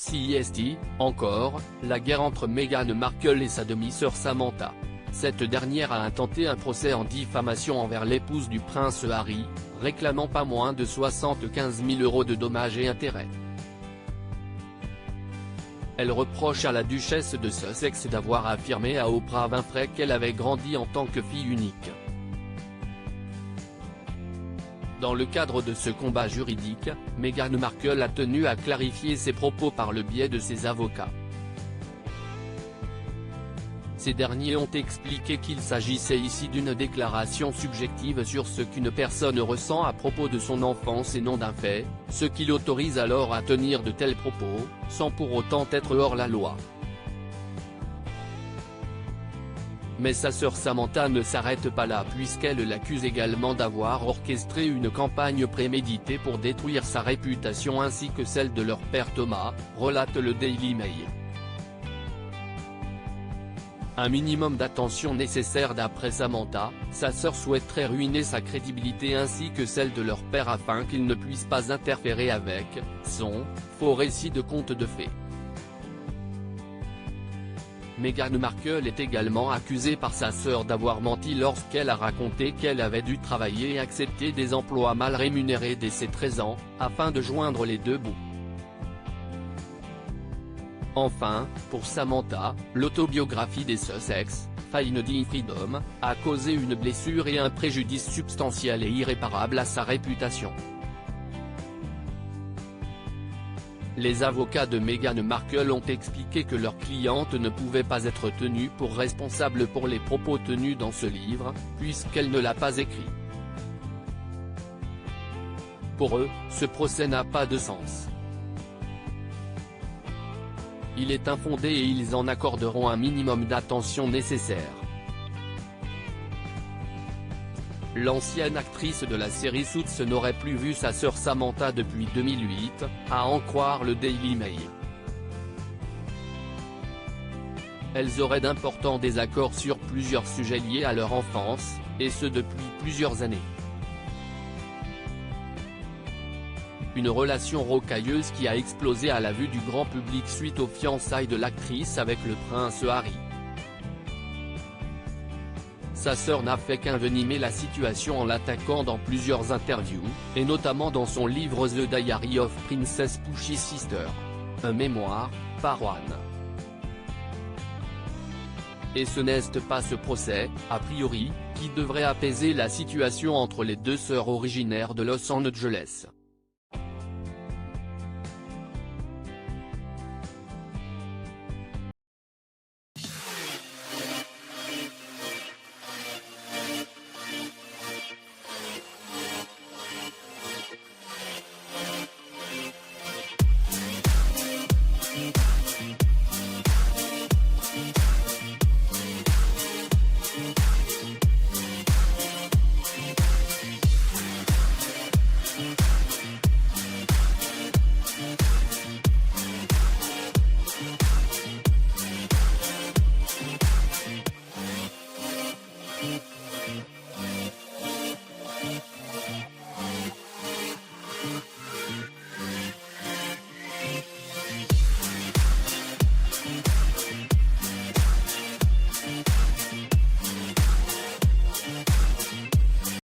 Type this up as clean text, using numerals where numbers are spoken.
CIST, encore, la guerre entre Meghan Markle et sa demi-sœur Samantha. Cette dernière a intenté un procès en diffamation envers l'épouse du prince Harry, réclamant pas moins de 75 000 € de dommages et intérêts. Elle reproche à la duchesse de Sussex d'avoir affirmé à Oprah Winfrey qu'elle avait grandi en tant que fille unique. Dans le cadre de ce combat juridique, Meghan Markle a tenu à clarifier ses propos par le biais de ses avocats. Ces derniers ont expliqué qu'il s'agissait ici d'une déclaration subjective sur ce qu'une personne ressent à propos de son enfance et non d'un fait, ce qui l'autorise alors à tenir de tels propos, sans pour autant être hors la loi. Mais sa sœur Samantha ne s'arrête pas là puisqu'elle l'accuse également d'avoir orchestré une campagne préméditée pour détruire sa réputation ainsi que celle de leur père Thomas, relate le Daily Mail. Un minimum d'attention nécessaire d'après Samantha, sa sœur souhaiterait ruiner sa crédibilité ainsi que celle de leur père afin qu'il ne puisse pas interférer avec son faux récit de conte de fées. Meghan Markle est également accusée par sa sœur d'avoir menti lorsqu'elle a raconté qu'elle avait dû travailler et accepter des emplois mal rémunérés dès ses 13 ans, afin de joindre les deux bouts. Enfin, pour Samantha, l'autobiographie des Sussex, Finding Freedom, a causé une blessure et un préjudice substantiel et irréparable à sa réputation. Les avocats de Meghan Markle ont expliqué que leur cliente ne pouvait pas être tenue pour responsable pour les propos tenus dans ce livre, puisqu'elle ne l'a pas écrit. Pour eux, ce procès n'a pas de sens. Il est infondé et ils en accorderont un minimum d'attention nécessaire. L'ancienne actrice de la série Suits n'aurait plus vu sa sœur Samantha depuis 2008, à en croire le Daily Mail. Elles auraient d'importants désaccords sur plusieurs sujets liés à leur enfance, et ce depuis plusieurs années. Une relation rocailleuse qui a explosé à la vue du grand public suite aux fiançailles de l'actrice avec le prince Harry. Sa sœur n'a fait qu'envenimer la situation en l'attaquant dans plusieurs interviews, et notamment dans son livre The Diary of Princess Pushy Sister, un mémoire, par One. Et ce n'est pas ce procès, a priori, qui devrait apaiser la situation entre les deux sœurs originaires de Los Angeles.